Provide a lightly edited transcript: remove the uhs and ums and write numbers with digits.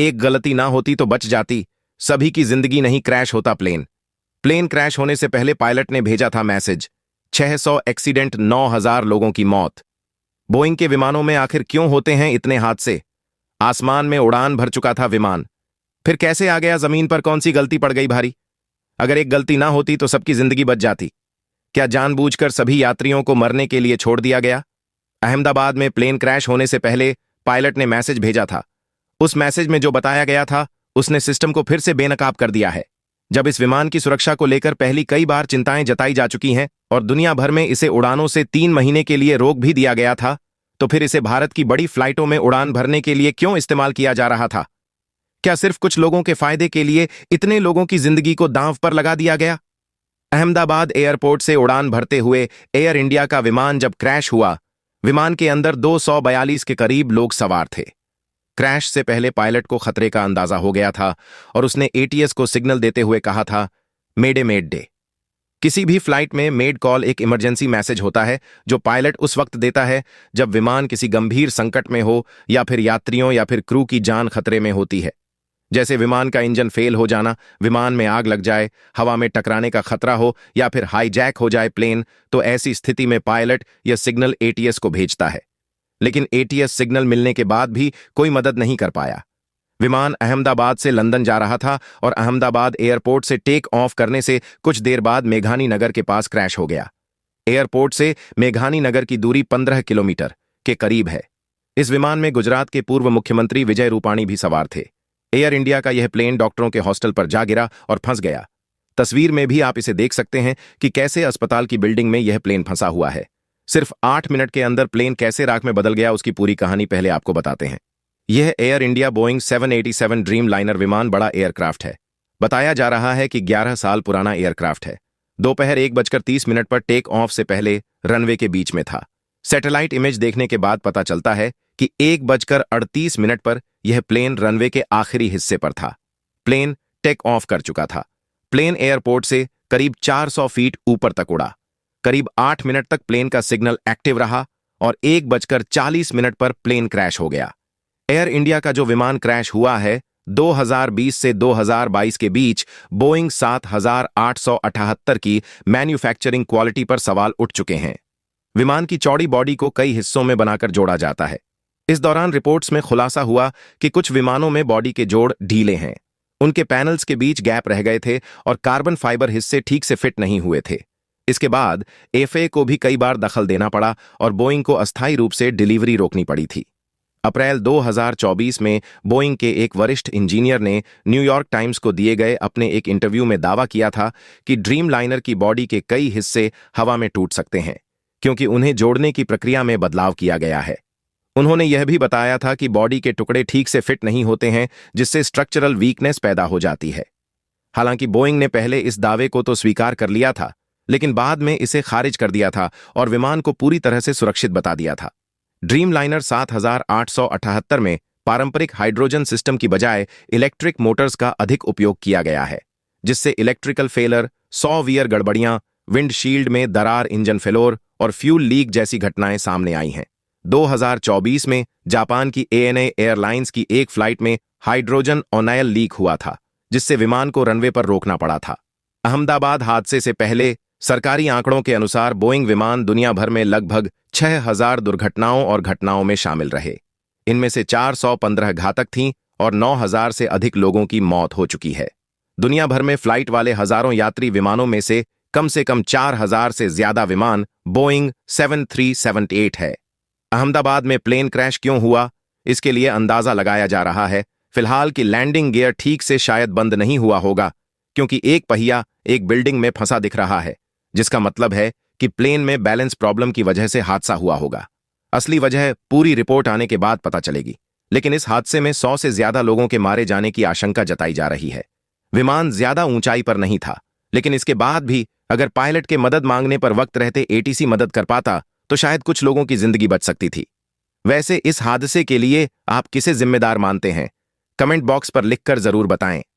एक गलती ना होती तो बच जाती, सभी की जिंदगी नहीं क्रैश होता प्लेन। प्लेन क्रैश होने से पहले पायलट ने भेजा था मैसेज, 600 एक्सीडेंट, 9,000 लोगों की मौत। बोइंग के विमानों में आखिर क्यों होते हैं इतने हादसे? आसमान में उड़ान भर चुका था विमान, फिर कैसे आ गया जमीन पर? कौन सी गलती पड़ गई भारी? अगर एक गलती ना होती तो सबकी जिंदगी बच जाती। क्या जानबूझकर सभी यात्रियों को मरने के लिए छोड़ दिया गया? अहमदाबाद में प्लेन क्रैश होने से पहले पायलट ने मैसेज भेजा था। उस मैसेज में जो बताया गया था उसने सिस्टम को फिर से बेनकाब कर दिया है। जब इस विमान की सुरक्षा को लेकर पहली कई बार चिंताएं जताई जा चुकी हैं और दुनिया भर में इसे उड़ानों से 3 महीने के लिए रोक भी दिया गया था, तो फिर इसे भारत की बड़ी फ्लाइटों में उड़ान भरने के लिए क्यों इस्तेमाल किया जा रहा था? क्या सिर्फ कुछ लोगों के फायदे के लिए इतने लोगों की जिंदगी को दांव पर लगा दिया गया? अहमदाबाद एयरपोर्ट से उड़ान भरते हुए एयर इंडिया का विमान जब क्रैश हुआ, विमान के अंदर 242 के करीब लोग सवार थे। क्रैश से पहले पायलट को खतरे का अंदाजा हो गया था और उसने एटीएस को सिग्नल देते हुए कहा था, मेडे मेड डे। किसी भी फ्लाइट में मेड कॉल एक इमरजेंसी मैसेज होता है जो पायलट उस वक्त देता है जब विमान किसी गंभीर संकट में हो या फिर यात्रियों या फिर क्रू की जान खतरे में होती है। जैसे विमान का इंजन फेल हो जाना, विमान में आग लग जाए, हवा में टकराने का खतरा हो या फिर हाईजैक हो जाए प्लेन, तो ऐसी स्थिति में पायलट यह सिग्नल एटीएस को भेजता है। लेकिन एटीएस सिग्नल मिलने के बाद भी कोई मदद नहीं कर पाया। विमान अहमदाबाद से लंदन जा रहा था और अहमदाबाद एयरपोर्ट से टेक ऑफ करने से कुछ देर बाद मेघानी नगर के पास क्रैश हो गया। एयरपोर्ट से मेघानी नगर की दूरी 15 किलोमीटर के करीब है। इस विमान में गुजरात के पूर्व मुख्यमंत्री विजय रूपाणी भी सवार थे। एयर इंडिया का यह प्लेन डॉक्टरों के हॉस्टल पर जा गिरा और फंस गया। तस्वीर में भी आप इसे देख सकते हैं कि कैसे अस्पताल की बिल्डिंग में यह प्लेन फंसा हुआ है। सिर्फ 8 मिनट के अंदर प्लेन कैसे राख में बदल गया, उसकी पूरी कहानी पहले आपको बताते हैं। यह air India Boeing 787 dream liner विमान बड़ा एयरक्राफ्ट है। बताया जा रहा है कि 11 साल पुराना एयरक्राफ्ट है। दोपहर 1:30 पर टेक ऑफ से पहले रनवे के बीच में था। सैटेलाइट इमेज देखने के बाद पता चलता है कि 1:38 पर यह प्लेन रनवे के आखिरी हिस्से पर था। प्लेन टेक ऑफ कर चुका था। प्लेन एयरपोर्ट से करीब 400 फीट ऊपर तक उड़ा। करीब 8 मिनट तक प्लेन का सिग्नल एक्टिव रहा और 1:40 पर प्लेन क्रैश हो गया। एयर इंडिया का जो विमान क्रैश हुआ है, 2020 से 2022 के बीच बोइंग 7878 की मैन्युफैक्चरिंग क्वालिटी पर सवाल उठ चुके हैं। विमान की चौड़ी बॉडी को कई हिस्सों में बनाकर जोड़ा जाता है। इस दौरान रिपोर्ट्स में खुलासा हुआ कि कुछ विमानों में बॉडी के जोड़ ढीले हैं, उनके पैनल्स के बीच गैप रह गए थे और कार्बन फाइबर हिस्से ठीक से फिट नहीं हुए थे। इसके बाद एफए को भी कई बार दखल देना पड़ा और बोइंग को अस्थायी रूप से डिलीवरी रोकनी पड़ी थी। अप्रैल 2024 में बोइंग के एक वरिष्ठ इंजीनियर ने न्यूयॉर्क टाइम्स को दिए गए अपने एक इंटरव्यू में दावा किया था कि ड्रीम लाइनर की बॉडी के कई हिस्से हवा में टूट सकते हैं क्योंकि उन्हें जोड़ने की प्रक्रिया में बदलाव किया गया है। उन्होंने यह भी बताया था कि बॉडी के टुकड़े ठीक से फिट नहीं होते हैं, जिससे स्ट्रक्चरल वीकनेस पैदा हो जाती है। हालांकि बोइंग ने पहले इस दावे को तो स्वीकार कर लिया था, लेकिन बाद में इसे खारिज कर दिया था और विमान को पूरी तरह से सुरक्षित बता दिया था। ड्रीम लाइनर 7878 में पारंपरिक हाइड्रोजन सिस्टम की बजाय इलेक्ट्रिक मोटर्स का अधिक उपयोग किया गया है, जिससे इलेक्ट्रिकल फेलर, सॉफ्टवेयर गड़बड़ियां, विंडशील्ड में दरार, इंजन फेलोर और फ्यूल लीक जैसी घटनाएं सामने आई हैं। 2024 में जापान की एएनए एयरलाइंस की एक फ्लाइट में हाइड्रोजन ऑयल लीक हुआ था, जिससे विमान को रनवे पर रोकना पड़ा था। अहमदाबाद हादसे से पहले सरकारी आंकड़ों के अनुसार बोइंग विमान दुनिया भर में लगभग 6000 दुर्घटनाओं और घटनाओं में शामिल रहे। इनमें से 415 घातक थीं और 9000 से अधिक लोगों की मौत हो चुकी है। दुनिया भर में फ्लाइट वाले हजारों यात्री विमानों में से कम 4000 से ज्यादा विमान बोइंग 7378 है। अहमदाबाद में प्लेन क्रैश क्यों हुआ, इसके लिए अंदाजा लगाया जा रहा है फिलहाल कि लैंडिंग गियर ठीक से शायद बंद नहीं हुआ होगा, क्योंकि एक पहिया एक बिल्डिंग में फंसा दिख रहा है, जिसका मतलब है कि प्लेन में बैलेंस प्रॉब्लम की वजह से हादसा हुआ होगा। असली वजह पूरी रिपोर्ट आने के बाद पता चलेगी, लेकिन इस हादसे में 100 से ज्यादा लोगों के मारे जाने की आशंका जताई जा रही है। विमान ज्यादा ऊंचाई पर नहीं था, लेकिन इसके बाद भी अगर पायलट के मदद मांगने पर वक्त रहते एटीसी मदद कर पाता तो शायद कुछ लोगों की जिंदगी बच सकती थी। वैसे इस हादसे के लिए आप किसे जिम्मेदार मानते हैं? कमेंट बॉक्स पर लिखकर जरूर बताएं।